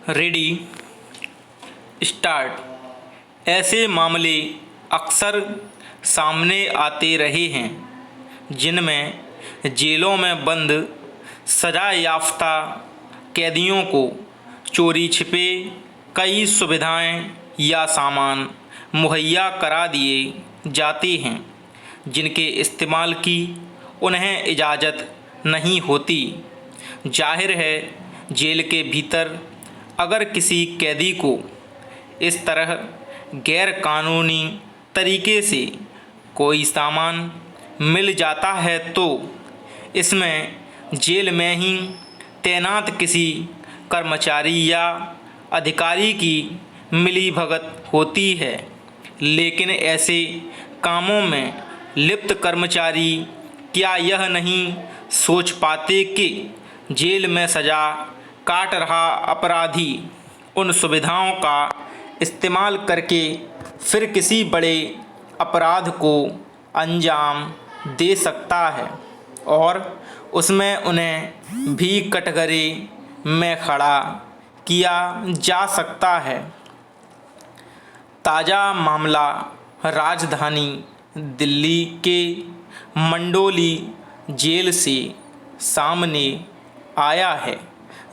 Ready start. ऐसे मामले अक्सर सामने आते रहे हैं जिनमें जेलों में बंद सजा याफ्ता कैदियों को चोरी छिपे कई सुविधाएं या सामान मुहैया करा दिए जाते हैं जिनके इस्तेमाल की उन्हें इजाज़त नहीं होती। जाहिर है, जेल के भीतर अगर किसी कैदी को इस तरह गैर कानूनी तरीके से कोई सामान मिल जाता है तो इसमें जेल में ही तैनात किसी कर्मचारी या अधिकारी की मिलीभगत होती है। लेकिन ऐसे कामों में लिप्त कर्मचारी क्या यह नहीं सोच पाते कि जेल में सज़ा काट रहा अपराधी उन सुविधाओं का इस्तेमाल करके फिर किसी बड़े अपराध को अंजाम दे सकता है और उसमें उन्हें भी कटघरे में खड़ा किया जा सकता है। ताज़ा मामला राजधानी दिल्ली के मंडोली जेल से सामने आया है,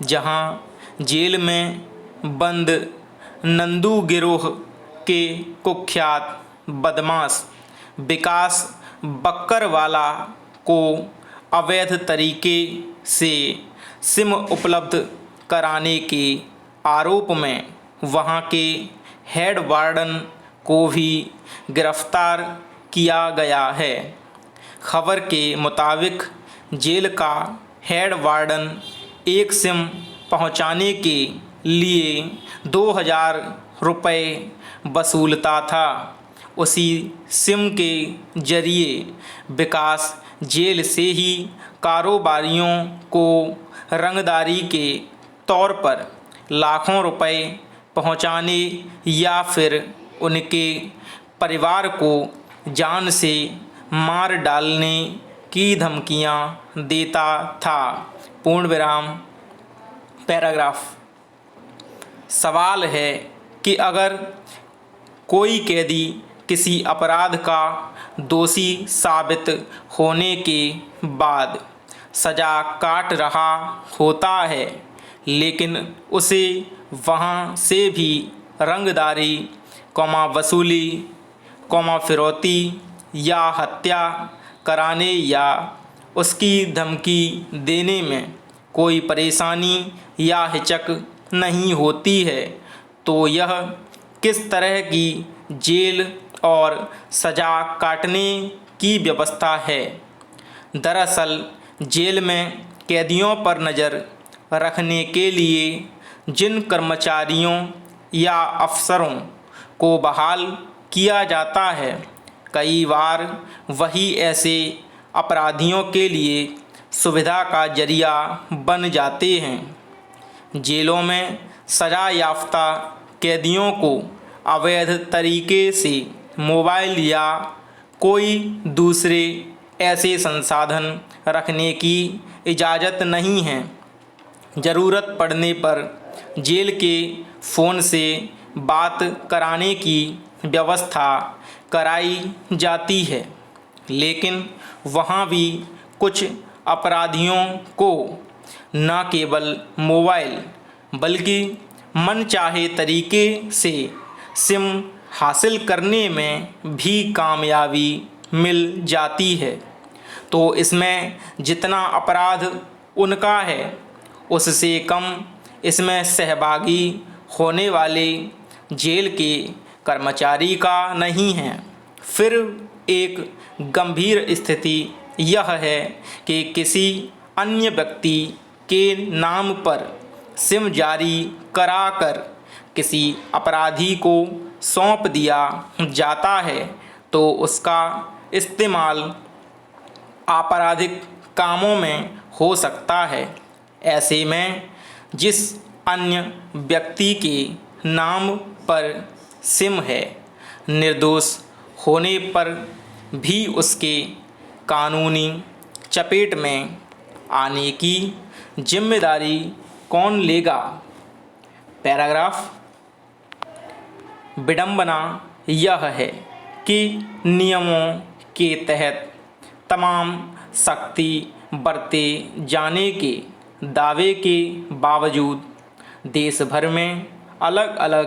जहां जेल में बंद नंदू गिरोह के कुख्यात बदमाश विकास बक्करवाला को अवैध तरीके से सिम उपलब्ध कराने के आरोप में वहां के हेड वार्डन को भी गिरफ्तार किया गया है। खबर के मुताबिक जेल का हेड वार्डन एक सिम पहुंचाने के लिए 2000 रुपये वसूलता था। उसी सिम के जरिए विकास जेल से ही कारोबारियों को रंगदारी के तौर पर लाखों रुपए पहुंचाने या फिर उनके परिवार को जान से मार डालने की धमकियां देता था। पूर्ण विराम पैराग्राफ। सवाल है कि अगर कोई कैदी किसी अपराध का दोषी साबित होने के बाद सज़ा काट रहा होता है लेकिन उसे वहाँ से भी रंगदारी वसूली फिरौती या हत्या कराने या उसकी धमकी देने में कोई परेशानी या हिचक नहीं होती है तो यह किस तरह की जेल और सज़ा काटने की व्यवस्था है। दरअसल जेल में कैदियों पर नज़र रखने के लिए जिन कर्मचारियों या अफसरों को बहाल किया जाता है कई बार वही ऐसे अपराधियों के लिए सुविधा का जरिया बन जाते हैं। जेलों में सज़ा याफ्ता कैदियों को अवैध तरीके से मोबाइल या कोई दूसरे ऐसे संसाधन रखने की इजाज़त नहीं है। ज़रूरत पड़ने पर जेल के फ़ोन से बात कराने की व्यवस्था कराई जाती है, लेकिन वहाँ भी कुछ अपराधियों को न केवल मोबाइल बल्कि मनचाहे तरीके से सिम हासिल करने में भी कामयाबी मिल जाती है। तो इसमें जितना अपराध उनका है उससे कम इसमें सहभागी होने वाले जेल के कर्मचारी का नहीं है। फिर एक गंभीर स्थिति यह है कि किसी अन्य व्यक्ति के नाम पर सिम जारी कराकर किसी अपराधी को सौंप दिया जाता है तो उसका इस्तेमाल आपराधिक कामों में हो सकता है। ऐसे में जिस अन्य व्यक्ति के नाम पर सिम है, निर्दोष होने पर भी उसके कानूनी चपेट में आने की जिम्मेदारी कौन लेगा? पैराग्राफ। विडंबना यह है कि नियमों के तहत तमाम सख्ती बरते जाने के दावे के बावजूद देश भर में अलग अलग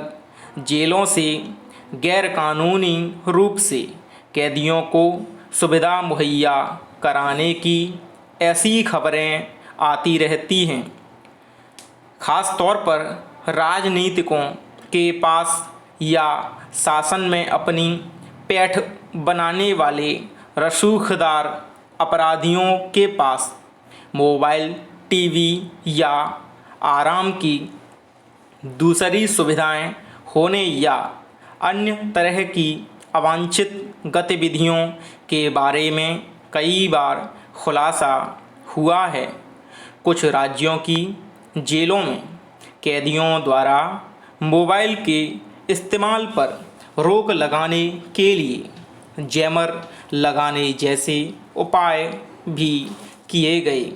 जेलों से गैरकानूनी रूप से कैदियों को सुविधा मुहैया कराने की ऐसी खबरें आती रहती हैं। ख़ास तौर पर राजनीतिकों के पास या शासन में अपनी पैठ बनाने वाले रसूखदार अपराधियों के पास मोबाइल, टीवी या आराम की दूसरी सुविधाएं होने या अन्य तरह की अवांछित गतिविधियों के बारे में कई बार खुलासा हुआ है। कुछ राज्यों की जेलों में कैदियों द्वारा मोबाइल के इस्तेमाल पर रोक लगाने के लिए जैमर लगाने जैसे उपाय भी किए गए।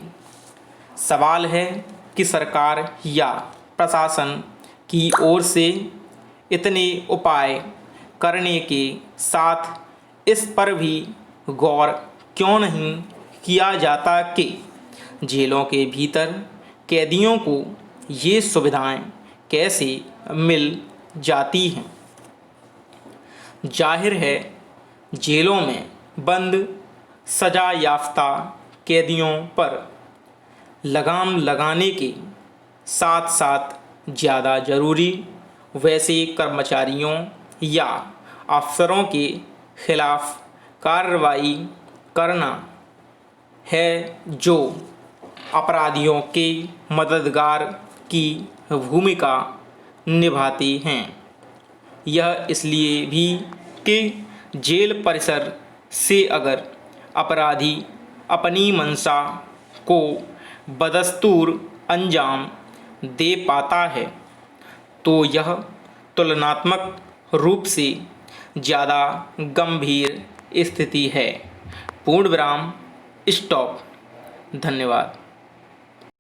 सवाल है कि सरकार या प्रशासन की ओर से इतने उपाय करने के साथ इस पर भी गौर क्यों नहीं किया जाता कि जेलों के भीतर कैदियों को ये सुविधाएं कैसे मिल जाती हैं। जाहिर है जेलों में बंद सजा याफ्ता कैदियों पर लगाम लगाने के साथ साथ ज़्यादा ज़रूरी वैसे कर्मचारियों या अफसरों के खिलाफ कार्रवाई करना है जो अपराधियों के मददगार की भूमिका निभाते हैं। यह इसलिए भी कि जेल परिसर से अगर अपराधी अपनी मंशा को बदस्तूर अंजाम दे पाता है तो यह तुलनात्मक रूप से ज़्यादा गंभीर स्थिति है। पूर्ण विराम, स्टॉप। धन्यवाद।